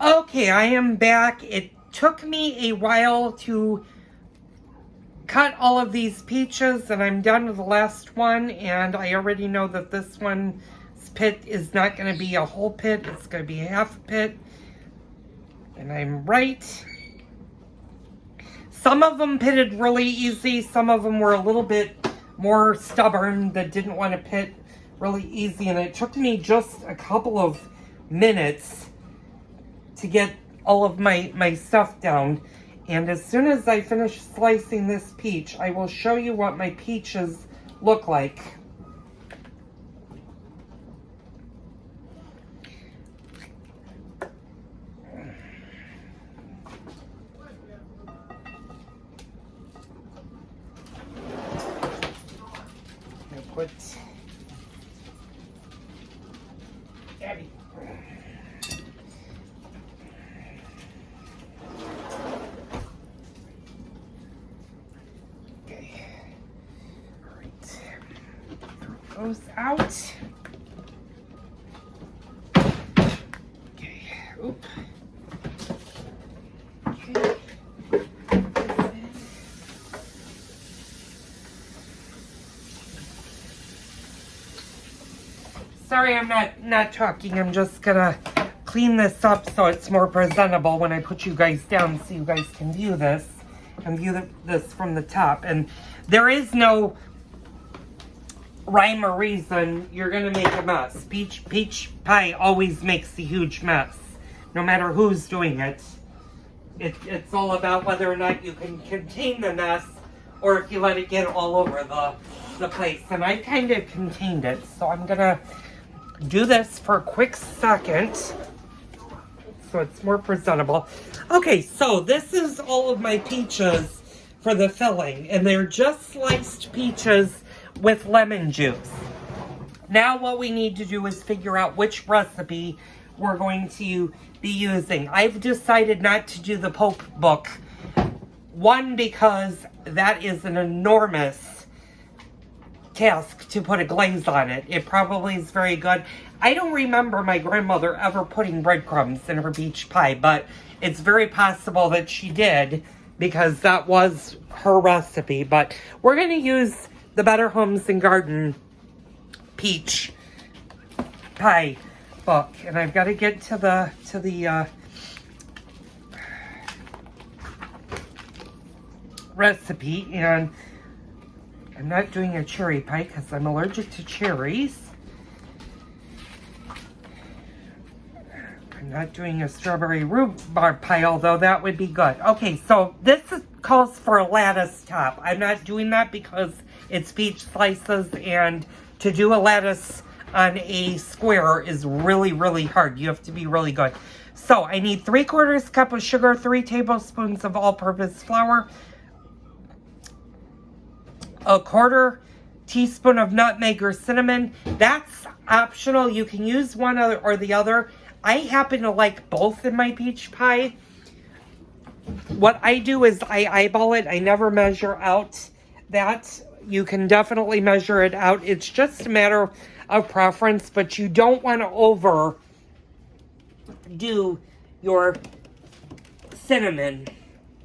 Okay, I am back. It took me a while to cut all of these peaches, and I'm done with the last one, and I already know that this one's pit is not going to be a whole pit, it's going to be a half a pit, and I'm right. Some of them pitted really easy, some of them were a little bit more stubborn that didn't want to pit really easy, and it took me just a couple of minutes to get all of my stuff down. And as soon as I finish slicing this peach, I will show you what my peaches look like. I put Abby. Goes out. Okay. Oop. Okay. Sorry, I'm not talking. I'm just gonna clean this up so it's more presentable when I put you guys down, so you guys can view this and view this from the top. And there is no rhyme or reason you're gonna make a mess. Peach pie always makes a huge mess, no matter who's doing it. It's all about whether or not you can contain the mess, or if you let it get all over the place. And I kind of contained it, so I'm gonna do this for a quick second so it's more presentable. Okay, so this is all of my peaches for the filling, and they're just sliced peaches with lemon juice. Now what we need to do is figure out which recipe we're going to be using. I've decided not to do the Pope book. One, because that is an enormous task to put a glaze on it. It probably is very good. I don't remember my grandmother ever putting breadcrumbs in her peach pie, but it's very possible that she did, because that was her recipe. But we're going to use the Better Homes and Garden peach pie book, and I've got to get to the recipe. And I'm not doing a cherry pie because I'm allergic to cherries. I'm not doing a strawberry rhubarb pie, although that would be good. Okay, so this calls for a lattice top. I'm not doing that because it's peach slices, and to do a lattice on a square is really, really hard. You have to be really good. So I need 3/4 cup of sugar, 3 tablespoons of all-purpose flour, 1/4 teaspoon of nutmeg or cinnamon. That's optional. You can use one or the other. I happen to like both in my peach pie. What I do is I eyeball it. I never measure out that. You can definitely measure it out. It's just a matter of preference, but you don't want to overdo your cinnamon.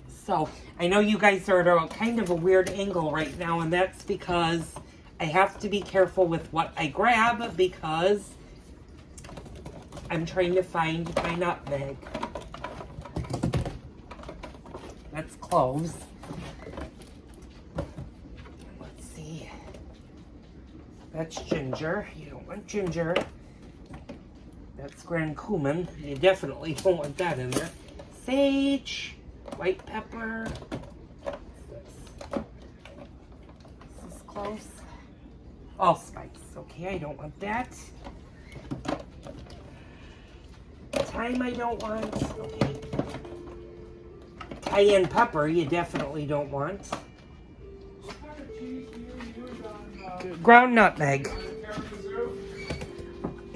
So I know you guys are at a kind of a weird angle right now, and that's because I have to be careful with what I grab, because I'm trying to find my nutmeg. That's cloves. Let's see. That's ginger. You don't want ginger. That's grand cumin. You definitely don't want that in there. Sage. White pepper. This is close. Allspice. Okay, I don't want that. Thyme I don't want. Okay. Cayenne pepper you definitely don't want. Ground nutmeg.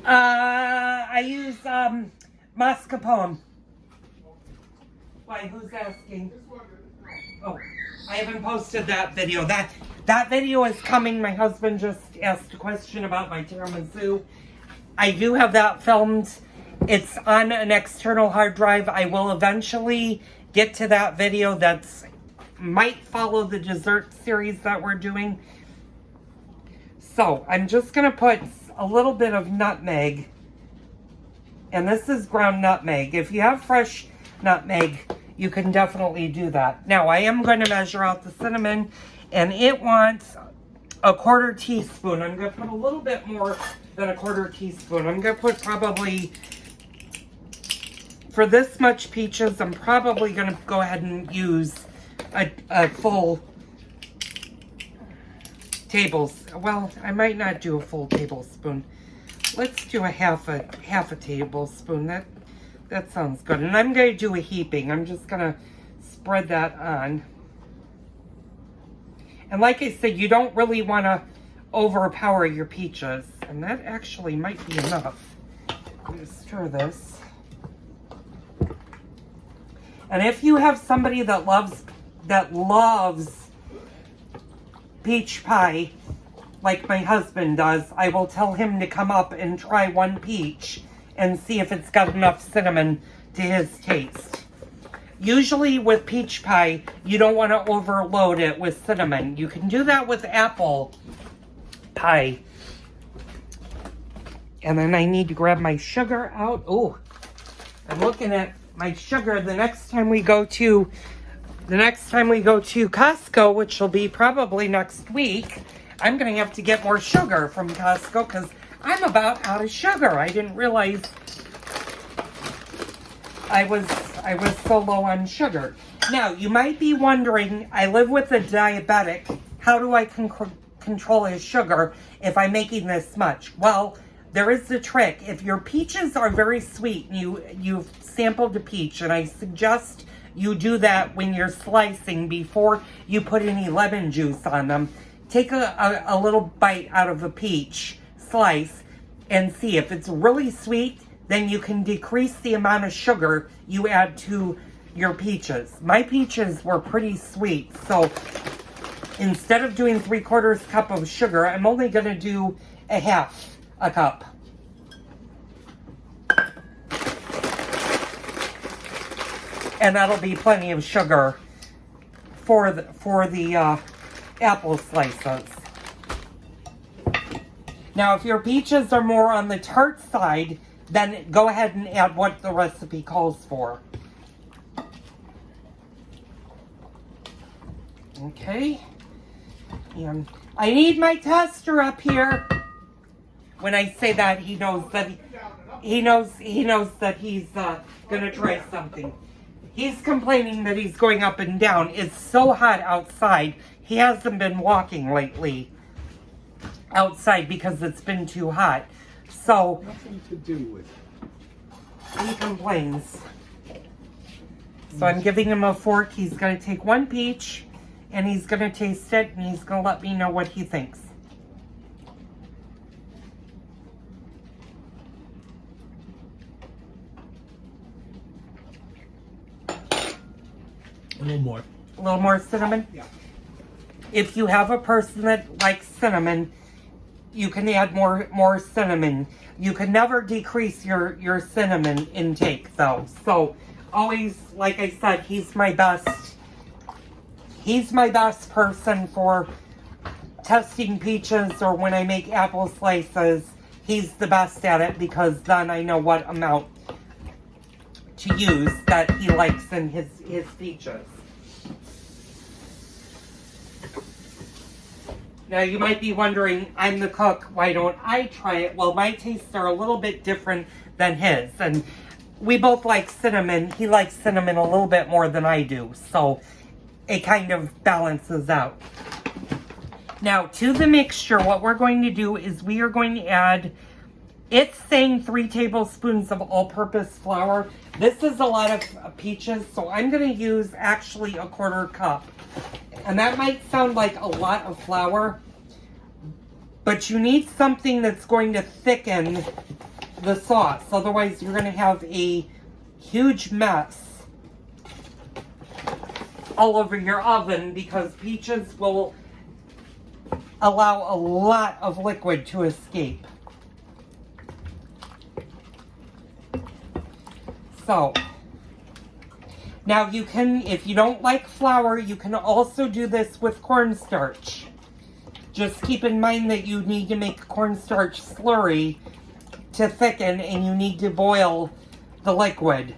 I use mascarpone. Why, who's asking? Oh, I haven't posted that video. That video is coming. My husband just asked a question about my tiramisu. I do have that filmed, It's on an external hard drive. I will eventually get to that video that's might follow the dessert series that we're doing. So I'm just going to put a little bit of nutmeg. And this is ground nutmeg. If you have fresh nutmeg, you can definitely do that. Now, I am going to measure out the cinnamon, and it wants a 1/4 teaspoon. I'm going to put a little bit more than a 1/4 teaspoon. I'm going to put probably, for this much peaches, I'm probably going to go ahead and use a full well, I might not do a full tablespoon. Let's do a half a tablespoon. That sounds good. And I'm going to do a heaping. I'm just going to spread that on. And like I said, you don't really want to overpower your peaches. And that actually might be enough. I'm going to stir this. And if you have somebody that loves peach pie, like my husband does, I will tell him to come up and try one peach and see if it's got enough cinnamon to his taste. Usually with peach pie, you don't want to overload it with cinnamon. You can do that with apple pie. And then I need to grab my sugar out. Oh, I'm looking at my sugar. The next time we go to Costco, which will be probably next week, I'm going to have to get more sugar from Costco because I'm about out of sugar. I didn't realize I was so low on sugar. Now, you might be wondering, I live with a diabetic. How do I control his sugar if I'm making this much? Well, there is the trick. If your peaches are very sweet and you've sampled a peach, and I suggest you do that when you're slicing before you put any lemon juice on them. Take a little bite out of a peach slice and see if it's really sweet, then you can decrease the amount of sugar you add to your peaches. My peaches were pretty sweet, so instead of doing 3/4 cup of sugar, I'm only going to do a half a cup. And that'll be plenty of sugar for the apple slices. Now, if your peaches are more on the tart side, then go ahead and add what the recipe calls for. Okay. And I need my tester up here. When I say that, he knows that he knows that he's gonna try something. He's complaining that he's going up and down. It's so hot outside. He hasn't been walking lately outside because it's been too hot. So nothing to do with it. He complains. So I'm giving him a fork. He's going to take one peach and he's going to taste it and he's going to let me know what he thinks. A little more. A little more cinnamon? Yeah. If you have a person that likes cinnamon, you can add more cinnamon. You can never decrease your cinnamon intake though. So always, like I said, he's my best person for testing peaches, or when I make apple slices, he's the best at it because then I know what amount to use that he likes in his peaches. Now you might be wondering, I'm the cook, why don't I try it? Well, my tastes are a little bit different than his, and we both like cinnamon. He likes cinnamon a little bit more than I do, so it kind of balances out. Now, to the mixture, what we're going to do is we are going to add, it's saying 3 tablespoons of all-purpose flour. This is a lot of peaches, so I'm going to use actually a 1/4 cup. And that might sound like a lot of flour, but you need something that's going to thicken the sauce. Otherwise, you're going to have a huge mess all over your oven because peaches will allow a lot of liquid to escape. So, now you can, if you don't like flour, you can also do this with cornstarch. Just keep in mind that you need to make cornstarch slurry to thicken, and you need to boil the liquid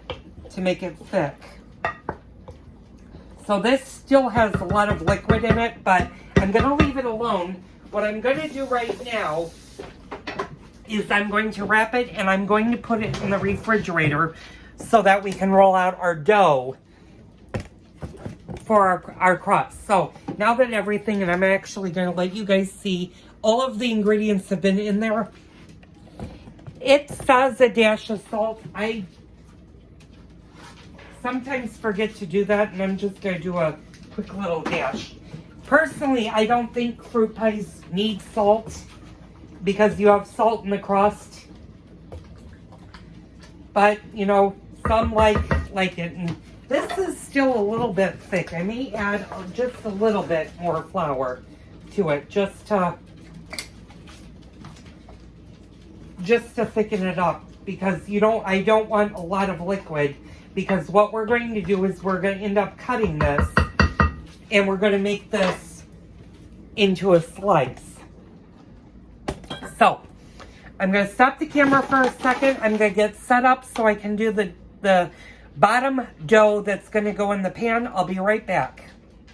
to make it thick. So this still has a lot of liquid in it, but I'm going to leave it alone. What I'm going to do right now is I'm going to wrap it and I'm going to put it in the refrigerator so that we can roll out our dough for our crust. So now that everything, and I'm actually going to let you guys see, all of the ingredients have been in there. It says a dash of salt. I sometimes forget to do that, and I'm just going to do a quick little dash. Personally, I don't think fruit pies need salt because you have salt in the crust. But, you know, some like it. And this is still a little bit thick. I may add just a little bit more flour to it just to thicken it up, because I don't want a lot of liquid, because what we're going to do is we're going to end up cutting this and we're going to make this into a slice. So I'm going to stop the camera for a second. I'm going to get set up so I can do the bottom dough that's going to go in the pan. I'll be right back.